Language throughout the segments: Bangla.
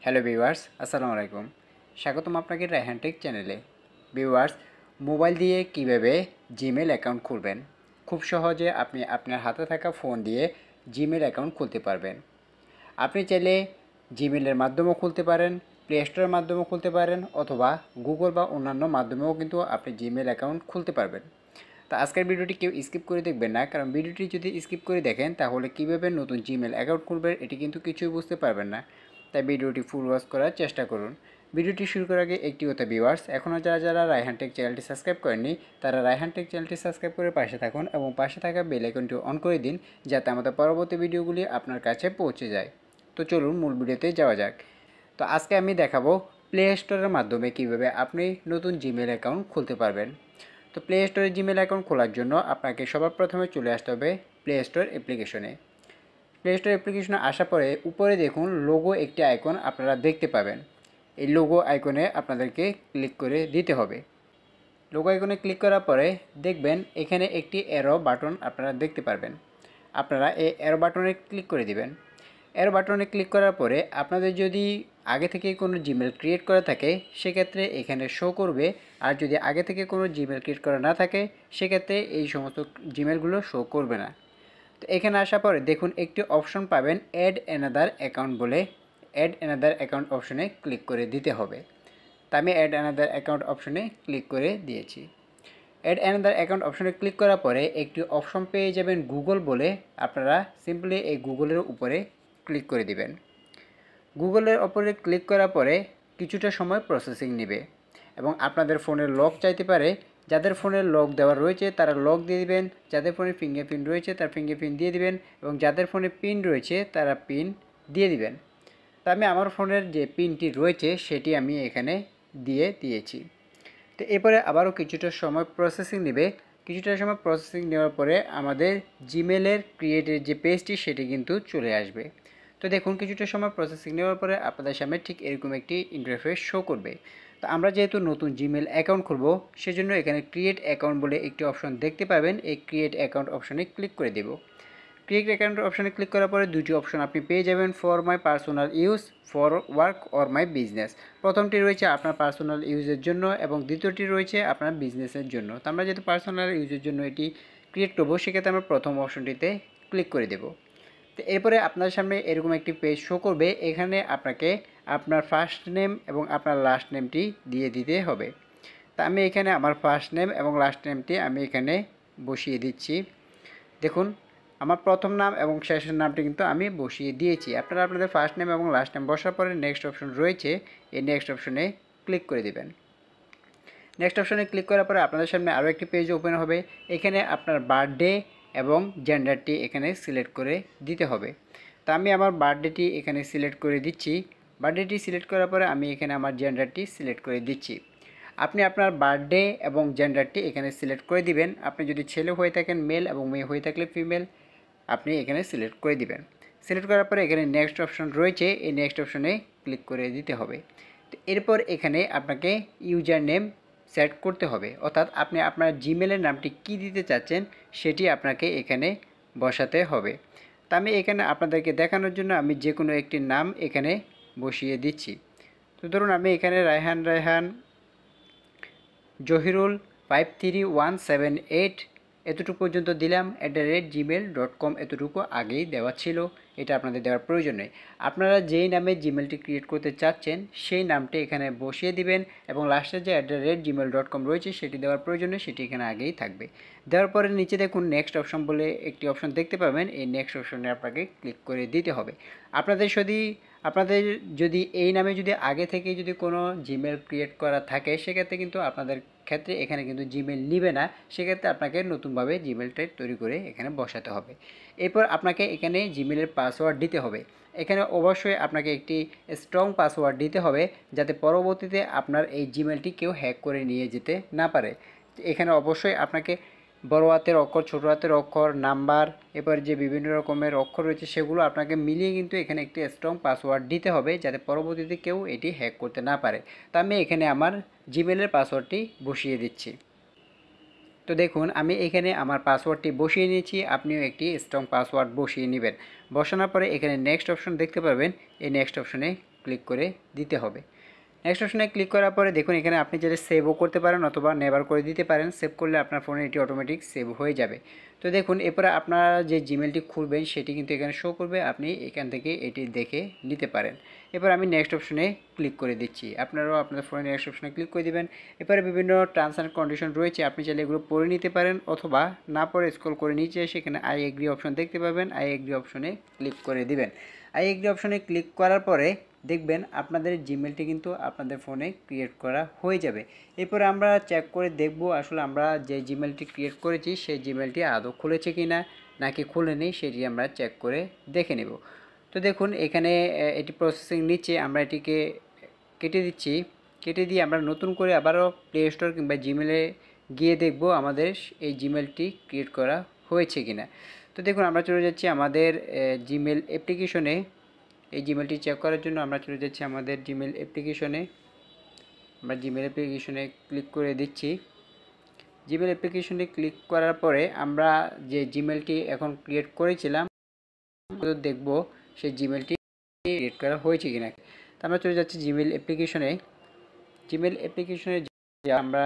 হ্যালো ভিউয়ার্স, আসসালামু আলাইকুম। স্বাগতম আপনাকে রায়হান টেক চ্যানেলে। ভিউয়ার্স, মোবাইল দিয়ে কিভাবে জিমেল অ্যাকাউন্ট খুলবেন, খুব সহজে আপনি আপনার হাতে থাকা ফোন দিয়ে জিমেল অ্যাকাউন্ট খুলতে পারবেন। আপনি চাইলে জিমেলের মাধ্যমেও খুলতে পারেন, প্লে স্টোরের মাধ্যমেও খুলতে পারেন, অথবা গুগল বা অন্যান্য মাধ্যমেও কিন্তু আপনি জিমেল অ্যাকাউন্ট খুলতে পারবেন। তো আজকের ভিডিওটি কেউ স্কিপ করে দেখবেন না, কারণ ভিডিওটি যদি স্কিপ করে দেখেন তাহলে কীভাবে নতুন জিমেল অ্যাকাউন্ট খুলবেন এটি কিন্তু কিছুই বুঝতে পারবেন না। তাই ভিডিওটি ফুল ওয়াচ করার চেষ্টা করুন। ভিডিওটি শুরু করার আগে একটি কথা ভিউয়ার্স, এখনও যারা রায়হান টেক চ্যানেলটি সাবস্ক্রাইব করেননি তারা রায়হান টেক চ্যানেলটি সাবস্ক্রাইব করে পাশে থাকুন এবং পাশে থাকা বেল আইকনটি অন করে দিন, যাতে আমাদের পরবর্তী ভিডিওগুলি আপনার কাছে পৌঁছে যায়। তো চলুন মূল ভিডিওতে যাওয়া যাক। তো আজকে আমি দেখাবো প্লে স্টোরের মাধ্যমে কীভাবে আপনি নতুন জিমেল অ্যাকাউন্ট খুলতে পারবেন। তো প্লে স্টোরে জিমেল অ্যাকাউন্ট খোলার জন্য আপনাকে সবার প্রথমে চলে আসতে হবে প্লে স্টোর অ্যাপ্লিকেশনে। প্লে স্টোর অ্যাপ্লিকেশনে আসার পরে উপরে দেখুন লোগো একটি আইকন আপনারা দেখতে পাবেন। এই লোগো আইকনে আপনাদেরকে ক্লিক করে দিতে হবে। লোগো আইকনে ক্লিক করার পরে দেখবেন এখানে একটি অ্যারো বাটন আপনারা দেখতে পারবেন। আপনারা এই অ্যারো বাটনে ক্লিক করে দিবেন। অ্যারো বাটনে ক্লিক করার পরে আপনাদের যদি আগে থেকে কোনো জিমেল ক্রিয়েট করা থাকে সেক্ষেত্রে এখানে শো করবে, আর যদি আগে থেকে কোনো জিমেল ক্রিয়েট করা না থাকে সেক্ষেত্রে এই সমস্ত জিমেলগুলো শো করবে না। তো এখানে আসার পরে দেখুন একটি অপশন পাবেন অ্যাড অ্যানাদার অ্যাকাউন্ট বলে। অ্যাড অ্যানাদার অ্যাকাউন্ট অপশনে ক্লিক করে দিতে হবে। তা আমি অ্যাড অ্যানাদার অ্যাকাউন্ট অপশনে ক্লিক করে দিয়েছি। অ্যাড অ্যানাদার অ্যাকাউন্ট অপশনে ক্লিক করার পরে একটি অপশন পেয়ে যাবেন গুগল বলে। আপনারা সিম্পলি এই গুগলের উপরে ক্লিক করে দিবেন। গুগলের উপরে ক্লিক করার পরে কিছুটা সময় প্রসেসিং নেবে এবং আপনাদের ফোনের লক চাইতে পারে। যাদের ফোনের লক দেওয়া রয়েছে তারা লক দিয়ে দিবেন, যাদের ফোনে ফিঙ্গারপ্রিন্ট রয়েছে তার ফিঙ্গারপ্রিন্ট দিয়ে দিবেন এবং যাদের ফোনে পিন রয়েছে তারা পিন দিয়ে দিবেন। তা আমি আমার ফোনের যে পিনটি রয়েছে সেটি আমি এখানে দিয়ে দিয়েছি। তো এরপরে আবারও কিছুটা সময় প্রসেসিং নেবে। কিছুটা সময় প্রসেসিং নেওয়ার পরে আমাদের জিমেলের ক্রিয়েটের যে পেজটি সেটি কিন্তু চলে আসবে। তো দেখুন কিছুটা সময় প্রসেসিং নেওয়ার পরে আপনাদের সামনে ঠিক এরকম একটি ইন্টারফেস শো করবে। তো আমরা যেহেতু নতুন জিমেল অ্যাকাউন্ট খুলব সেজন্য এখানে ক্রিয়েট অ্যাকাউন্ট বলে একটি অপশন দেখতে পাবেন। এই ক্রিয়েট অ্যাকাউন্ট অপশনে ক্লিক করে দেব। ক্রিয়েট অ্যাকাউন্ট অপশনে ক্লিক করার পরে দুটি অপশন আপনি পেয়ে যাবেন, for my personal use, for work or my business. প্রথমটি রয়েছে আপনার পার্সোনাল ইউজের জন্য এবং দ্বিতীয়টি রয়েছে আপনার বিজনেসের জন্য। তো আমরা যেহেতু পার্সোনাল ইউজের জন্য এটি ক্রিয়েট করবো সেক্ষেত্রে আমরা প্রথম অপশনটিতে ক্লিক করে দেব। তো এরপরে আপনার সামনে এরকম একটি পেজ শো করবে। এখানে আপনাকে আপনার ফার্স্ট নেম এবং আপনার লাস্ট নেমটি দিয়ে দিতে হবে। তা আমি এখানে আমার ফার্স্ট নেম এবং লাস্ট নেমটি আমি এখানে বসিয়ে দিচ্ছি। দেখুন আমার প্রথম নাম এবং শেষের নামটি কিন্তু আমি বসিয়ে দিয়েছি। আপনারা আপনাদের ফার্স্ট নেম এবং লাস্ট নেম বসার পরে নেক্সট অপশন রয়েছে, এই নেক্সট অপশনে ক্লিক করে দেবেন। নেক্সট অপশনে ক্লিক করার পরে আপনাদের সামনে আরও একটি পেজ ওপেন হবে। এখানে আপনার বার্থডে এবং জেন্ডারটি এখানে সিলেক্ট করে দিতে হবে। তা আমি আমার বার্থডেটি এখানে সিলেক্ট করে দিচ্ছি। বার্থডেটি সিলেক্ট করার পরে আমি এখানে আমার জেন্ডারটি সিলেক্ট করে দিচ্ছি। আপনি আপনার বার্থডে এবং জেন্ডারটি এখানে সিলেক্ট করে দিবেন। আপনি যদি ছেলে হয়ে থাকেন মেল এবং মেয়ে হয়ে থাকলে ফিমেল আপনি এখানে সিলেক্ট করে দিবেন। সিলেক্ট করার পরে এখানে নেক্সট অপশন রয়েছে, এই নেক্সট অপশনে ক্লিক করে দিতে হবে। তো এরপর এখানে আপনাকে ইউজার নেম সেট করতে হবে, অর্থাৎ আপনি আপনার জিমেলের নামটি কী দিতে চাচ্ছেন সেটি আপনাকে এখানে বসাতে হবে। তা আমি এখানে আপনাদেরকে দেখানোর জন্য আমি যে কোনো একটি নাম এখানে বসিয়ে দিচ্ছি। তো ধরুন আমি এখানে রায়হান জহিরুল 53178 এতটুকু পর্যন্ত দিলাম। @gmail.com এতটুকু আগেই দেওয়া ছিল, এটা আপনাদের দেওয়ার প্রয়োজন নেই। আপনারা যেই নামে জিমেলটি ক্রিয়েট করতে চাচ্ছেন সেই নামটি এখানে বসিয়ে দিবেন এবং লাস্টে যে @gmail.com রয়েছে সেটি দেওয়ার প্রয়োজন নেই, সেটি এখানে আগেই থাকবে। দেওয়ার পরে নিচে দেখুন নেক্সট অপশন বলে একটি অপশন দেখতে পাবেন, এই নেক্সট অপশনে আপনাকে ক্লিক করে দিতে হবে। আপনাদের যদি এই নামে যদি আগে থেকে যদি কোনো জিমেল ক্রিয়েট করা থাকে সেক্ষেত্রে কিন্তু আপনাদের ক্ষেত্রে এখানে কিন্তু জিমেল নিবে না, সেক্ষেত্রে আপনাকে নতুনভাবে জিমেলটা তৈরি করে এখানে বসাতে হবে। এরপর আপনাকে এখানে জিমেলের পাসওয়ার্ড দিতে হবে। এখানে অবশ্যই আপনাকে একটি স্ট্রং পাসওয়ার্ড দিতে হবে যাতে পরবর্তীতে আপনার এই জিমেলটি কেউ হ্যাক করে নিয়ে যেতে না পারে। এখানে অবশ্যই আপনাকে বড় হাতের অক্ষর, ছোট হাতের অক্ষর, নাম্বার, এরপর যে বিভিন্ন রকমের অক্ষর রয়েছে সেগুলো আপনাকে মিলিয়ে কিন্তু এখানে একটি স্ট্রং পাসওয়ার্ড দিতে হবে যাতে পরবর্তীতে কেউ এটি হ্যাক করতে না পারে। তো আমি এখানে আমার জিমেলের পাসওয়ার্ডটি বসিয়ে দিচ্ছি। তো দেখুন আমি এখানে আমার পাসওয়ার্ডটি বসিয়ে নিয়েছি, আপনিও একটি স্ট্রং পাসওয়ার্ড বসিয়ে নেবেন। বসানোর পরে এখানে নেক্সট অপশন দেখতে পাবেন, এই নেক্সট অপশনে ক্লিক করে দিতে হবে। নেক্সট অপশনে ক্লিক করার পরে দেখুন এখানে আপনি চাইলে সেভও করতে পারেন অথবা নেভার করে দিতে পারেন। সেভ করলে আপনার ফোনে এটি অটোমেটিক সেভ হয়ে যাবে। তো দেখুন এরপরে আপনারা যে জিমেলটি খুলবেন সেটি কিন্তু এখানে শো করবে, আপনি এখান থেকে এটি দেখে নিতে পারেন। এবার আমি নেক্সট অপশনে ক্লিক করে দিচ্ছি, আপনারাও আপনাদের ফোনে নেক্সট অপশনে ক্লিক করে দিবেন। এরপরে বিভিন্ন টার্মস অ্যান্ড কন্ডিশন রয়েছে, আপনি চাইলে এগুলো পড়ে নিতে পারেন অথবা না পড়ে স্ক্রল করে নিচে এসে এখানে আই এগ্রি অপশন দেখতে পাবেন, আই এগ্রি অপশনে ক্লিক করে দিবেন। আই এগ্রি অপশনে ক্লিক করার পরে দেখবেন আপনাদের জিমেলটি কিন্তু আপনাদের ফোনে ক্রিয়েট করা হয়ে যাবে। এরপরে আমরা চেক করে দেখব আসলে আমরা যে জিমেলটি ক্রিয়েট করেছি সেই জিমেলটি আদৌ খুলেছে কি না নাকি খুলেনি, সেটি আমরা চেক করে দেখে নেব। তো দেখুন এখানে এটি প্রসেসিং নিচ্ছে, আমরা এটিকে কেটে দিচ্ছি। কেটে দিয়ে আমরা নতুন করে আবারও প্লে স্টোর কিংবা জিমেলে গিয়ে দেখব আমাদের এই জিমেলটি ক্রিয়েট করা হয়েছে কি না। তো দেখুন আমরা চলে যাচ্ছি আমাদের জিমেল অ্যাপ্লিকেশনে। এই জিমেলটি চেক করার জন্য আমরা চলে যাচ্ছি আমাদের জিমেল অ্যাপ্লিকেশনে। আমরা জিমেল অ্যাপ্লিকেশনে ক্লিক করে দিচ্ছি। জিমেল অ্যাপ্লিকেশনে ক্লিক করার পরে আমরা যে জিমেলটি এখন ক্রিয়েট করেছিলাম দেখব সেই জিমেলটি ক্রিয়েট করা হয়েছে কিনা। তো আমরা চলে যাচ্ছি জিমেল অ্যাপ্লিকেশনে। জিমেল অ্যাপ্লিকেশনে আমরা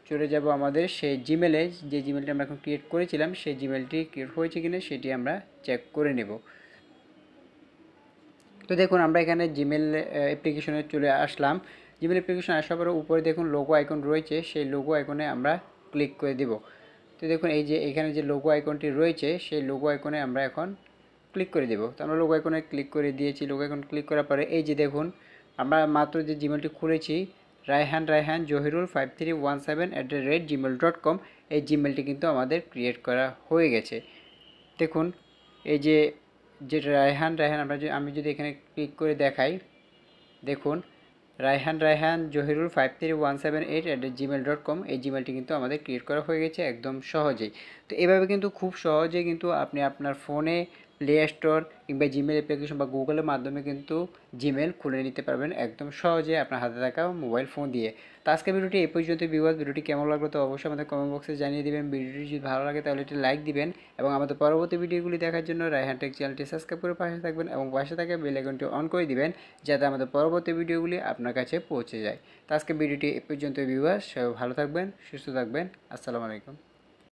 চলে যাব আমাদের সেই জিমেলে, যে জিমেলটি আমরা এখন ক্রিয়েট করেছিলাম সেই জিমেলটি ক্রিয়েট হয়েছে কিনা সেটি আমরা চেক করে নেব। তো দেখুন আমরা এখানে জিমেল অ্যাপ্লিকেশনে চলে আসলাম। জিমেল অ্যাপ্লিকেশন আসার পরে উপরে দেখুন লোগো আইকন রয়েছে, সেই লোগো আইকনে আমরা ক্লিক করে দেব। তো দেখুন এই যে এখানে যে লোগো আইকনটি রয়েছে সেই লোগো আইকনে আমরা এখন ক্লিক করে দেব। তো আমরা লোগো আইকনে ক্লিক করে দিয়েছি। লোগো আইকন ক্লিক করার পরে এই যে দেখুন আমরা মাত্র যে জিমেলটি খুলেছি রায়হান জহিরুল 5317@gmail.com, এই জিমেলটি কিন্তু আমাদের ক্রিয়েট করা হয়ে গেছে। দেখুন এই যে রায়হান আমি যদি এখানে ক্লিক করে দেখাই, দেখুন রায়হান জহিরুল 53178@gmail.com, এই জিমেলটি কিন্তু আমাদের ক্রিয়েট করা হয়ে গেছে একদম সহজেই। তো এভাবে কিন্তু খুব সহজে কিন্তু আপনি আপনার ফোনে প্লে স্টোর কিংবা জিমেল অ্যাপ্লিকেশন বা গুগলের মাধ্যমে কিন্তু জিমেল খুলে নিতে পারবেন একদম সহজে আপনার হাতে থাকা মোবাইল ফোন দিয়ে। তো আজকের ভিডিওটি এই পর্যন্ত। ভিডিওটি কেমন লাগলো তো অবশ্যই আমাদের কমেন্ট বক্সে জানিয়ে দিবেন। ভিডিওটি যদি ভালো লাগে তাহলে একটি লাইক দিবেন এবং আমাদের পরবর্তী ভিডিওগুলি দেখার জন্য রায়হান টেক চ্যানেলটি সাবস্ক্রাইব করে পাশে থাকবেন এবং পাশে থাকা বেল আইকনটি অন করে দিবেন যাতে আমাদের পরবর্তী ভিডিওগুলি আপনার কাছে পৌঁছে যায়। তো আজকে ভিডিওটি এই পর্যন্ত ভিউয়ার্স, সবাই ভালো থাকবেন, সুস্থ থাকবেন। আসসালামু আলাইকুম।